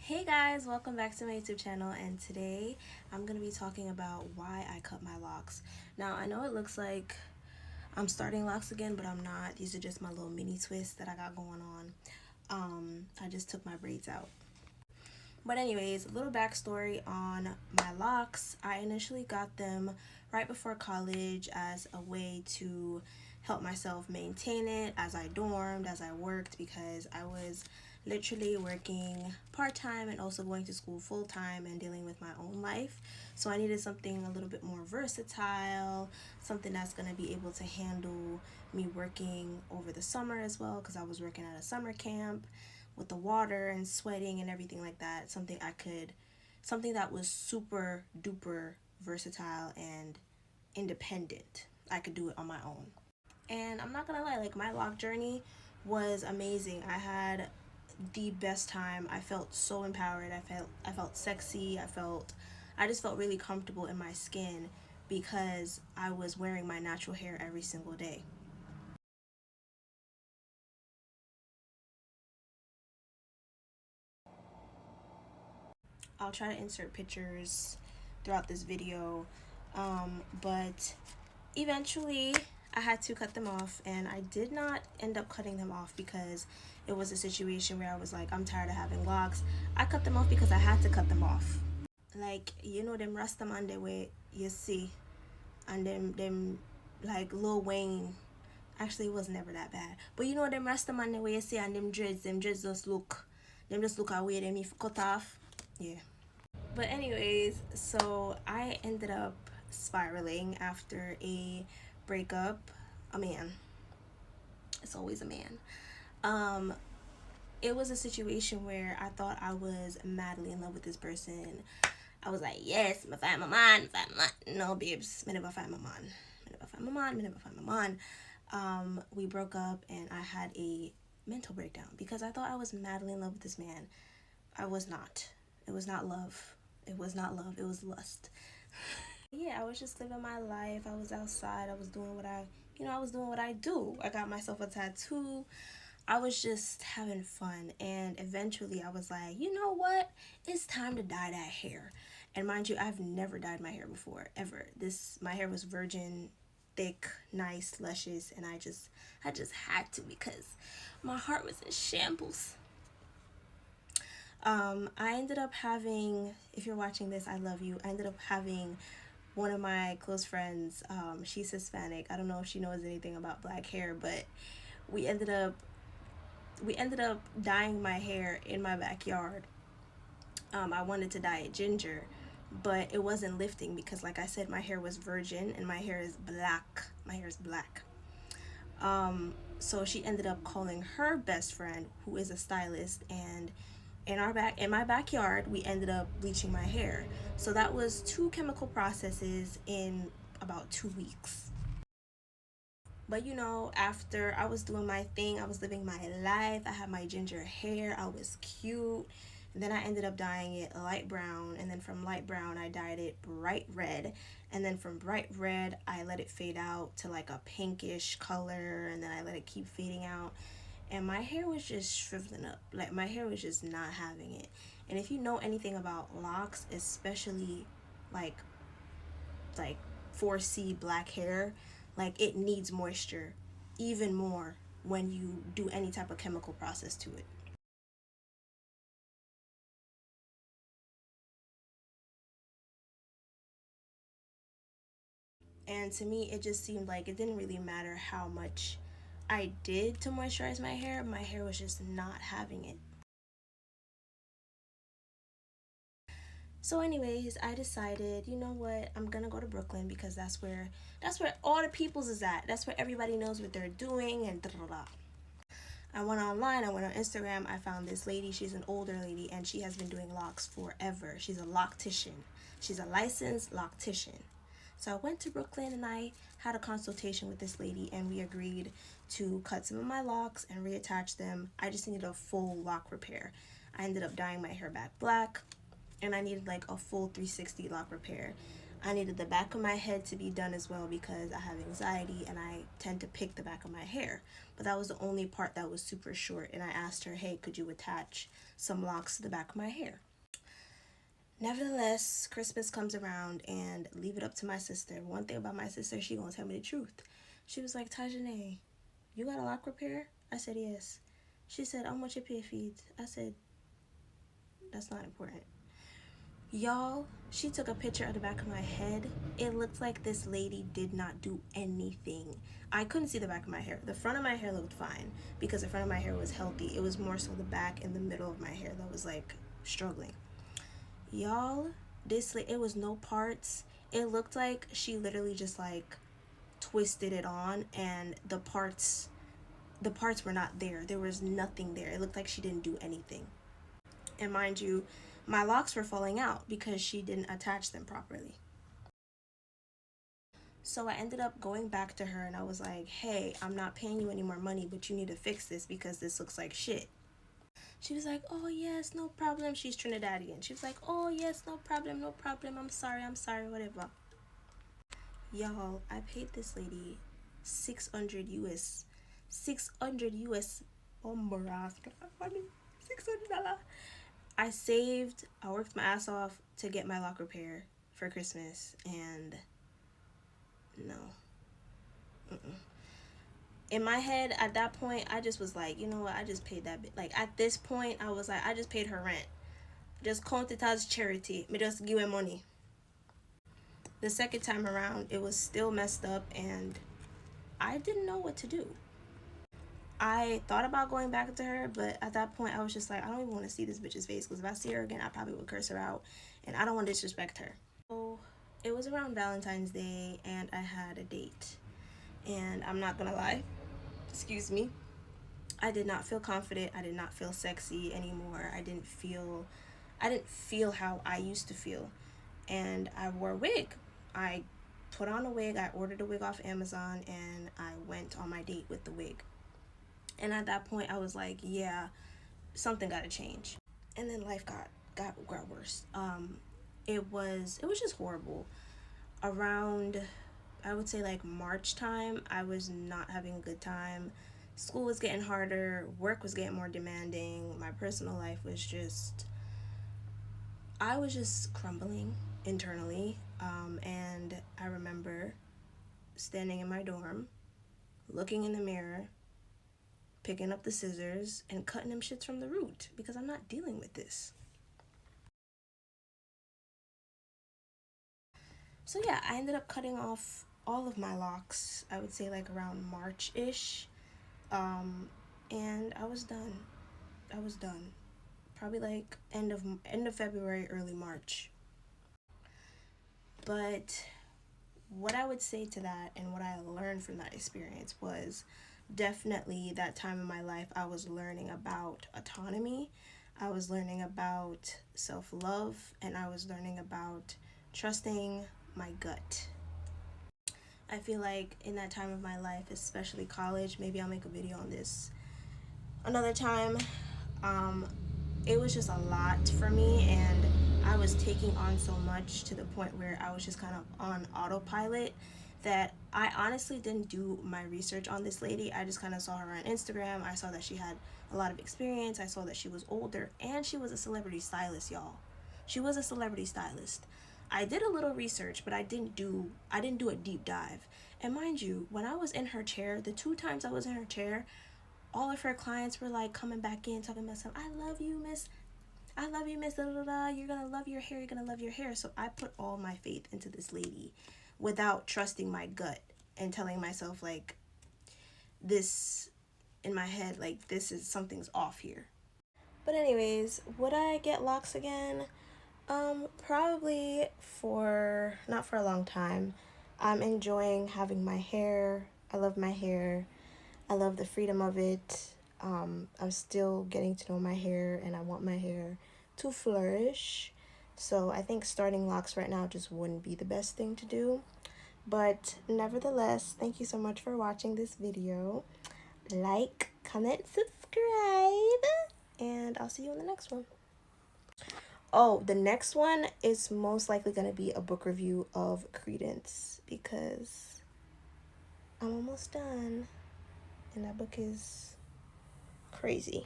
Hey guys, welcome back to my YouTube channel, and today I'm going to be talking about why I cut my locks. Now, I know it looks like I'm starting locks again, but I'm not. These are just my little mini twists that I got going on. I just took my braids out. But anyways, a little backstory on my locks. I initially got them right before college as a way to help myself maintain it as I dormed, as I worked, because I was literally working part-time and also going to school full-time and dealing with my own life. So I needed something a little bit more versatile, something that's going to be able to handle me working over the summer as well, because I was working at a summer camp with the water and sweating and everything like that. Something that was super duper versatile and independent. I could do it on my own. And I'm not gonna lie, like, my lock journey was amazing. I had the best time. I felt so empowered. I felt sexy. I just felt really comfortable in my skin because I was wearing my natural hair every single day. I'll try to insert pictures throughout this video, but eventually I had to cut them off, and I did not end up cutting them off because it was a situation where I was like, I'm tired of having locks. I cut them off because I had to cut them off. Like, you know, them Rastaman the way you see, and them like Lil Wayne. Actually, it was never that bad, but you know them Rastaman the way you see, and them dreads just look away. Them if cut off, yeah. But anyways, so I ended up spiraling after a breakup. A man. It's always a man. Um, it was a situation where I thought I was madly in love with this person. I was like, yes, I find my man, find my man. No, babes, I never find my man. I never find my man, I never find my man. We broke up and I had a mental breakdown because I thought I was madly in love with this man. I was not. It was not love. It was not love. It was lust. Yeah, I was just living my life. I was outside. I was doing I was doing what I do. I got myself a tattoo. I was just having fun. And eventually I was like, you know what? It's time to dye that hair. And mind you, I've never dyed my hair before, ever. My hair was virgin, thick, nice, luscious, and I just had to because my heart was in shambles. I ended up having, if you're watching this, I love you. I ended up having one of my close friends. She's Hispanic. I don't know if she knows anything about black hair, but we ended up we ended up dyeing my hair in my backyard. I wanted to dye it ginger, but it wasn't lifting because, like I said, my hair was virgin and my hair is black. My hair is black. So she ended up calling her best friend, who is a stylist, and in my backyard we ended up bleaching my hair. So that was two chemical processes in about 2 weeks. But you know, after I was doing my thing, I was living my life. I had my ginger hair. I was cute. And then I ended up dyeing it light brown, and then from light brown I dyed it bright red, and then from bright red I let it fade out to like a pinkish color, and then I let it keep fading out, and my hair was just shriveling up. Like, my hair was just not having it. And if you know anything about locks, especially like like 4C black hair, like, it needs moisture even more when you do any type of chemical process to it. And to me, it just seemed like it didn't really matter how much I did to moisturize my hair was just not having it. So anyways, I decided, you know what, I'm gonna go to Brooklyn because that's where all the peoples is at. That's where everybody knows what they're doing and da da da. I went online, I went on Instagram, I found this lady. She's an older lady and she has been doing locks forever. She's a loctician. She's a licensed loctician. So I went to Brooklyn and I had a consultation with this lady, and we agreed to cut some of my locks and reattach them. I just needed a full lock repair. I ended up dyeing my hair back black, and I needed like a full 360 lock repair. I needed the back of my head to be done as well because I have anxiety and I tend to pick the back of my hair. But that was the only part that was super short, and I asked her, hey, could you attach some locks to the back of my hair? Nevertheless, Christmas comes around and leave it up to my sister. One thing about my sister, she gonna tell me the truth. She was like, Tajane, you got a lock repair? I said, yes. She said, how much you pay for it? I said, that's not important. Y'all, she took a picture of the back of my head. It looked like this lady did not do anything. I couldn't see the back of my hair. The front of my hair looked fine because the front of my hair was healthy. It was more so the back and the middle of my hair that was like struggling. Y'all, it was no parts. It looked like she literally just like twisted it on, and the parts were not there. There was nothing there. It looked like she didn't do anything. And mind you, my locks were falling out because she didn't attach them properly. So I ended up going back to her and I was like, hey, I'm not paying you any more money, but you need to fix this because this looks like shit. She was like, oh yes, no problem. She's Trinidadian. She was like, oh yes, no problem, no problem. I'm sorry, whatever. Y'all, I paid this lady 600 US. 600 US. Oh, $600. I worked my ass off to get my lock repair for Christmas, and no. In my head, at that point, I just was like, you know what, I just paid that bit. Like, at this point, I was like, I just paid her rent. Just count it as charity. Me just give her money. The second time around, it was still messed up, and I didn't know what to do. I thought about going back to her, but at that point, I was just like, I don't even want to see this bitch's face, because if I see her again, I probably would curse her out, and I don't want to disrespect her. So it was around Valentine's Day, and I had a date. And I'm not gonna lie, excuse me, I did not feel confident. I did not feel sexy anymore. I didn't feel how I used to feel. And I wore a wig. I put on a wig. I ordered a wig off Amazon, and I went on my date with the wig. And at that point, I was like, yeah, something got to change. And then life got worse. It was just horrible. Around, I would say like March time, I was not having a good time. School was getting harder. Work was getting more demanding. My personal life was just, I was just crumbling internally. And I remember standing in my dorm, looking in the mirror, picking up the scissors, and cutting them shits from the root because I'm not dealing with this. So yeah, I ended up cutting off all of my locks, I would say like around March-ish. And I was done. Probably like end of February, early March. But what I would say to that and what I learned from that experience was definitely that time in my life I was learning about autonomy. I was learning about self-love, and I was learning about trusting my gut. I feel like in that time of my life, especially college, maybe I'll make a video on this another time, it was just a lot for me, and I was taking on so much to the point where I was just kind of on autopilot that I honestly didn't do my research on this lady. I just kind of saw her on Instagram. I saw that she had a lot of experience. I saw that she was older, and she was a celebrity stylist, y'all. She was a celebrity stylist. I did a little research, but I didn't do a deep dive. And mind you, when I was in her chair, the 2 times I was in her chair, all of her clients were like coming back in talking about something. I love you, miss, da, da, da. You're gonna love your hair. So I put all my faith into this lady without trusting my gut and telling myself like, this, in my head, like, this is, something's off here. But anyways, would I get locks again? Probably not for a long time. I'm enjoying having my hair. I love my hair. I love the freedom of it. I'm still getting to know my hair, and I want my hair to flourish. So I think starting locks right now just wouldn't be the best thing to do. But nevertheless, thank you so much for watching this video. Like, comment, subscribe, and I'll see you in the next one. Oh, the next one is most likely going to be a book review of Credence, because I'm almost done and that book is crazy.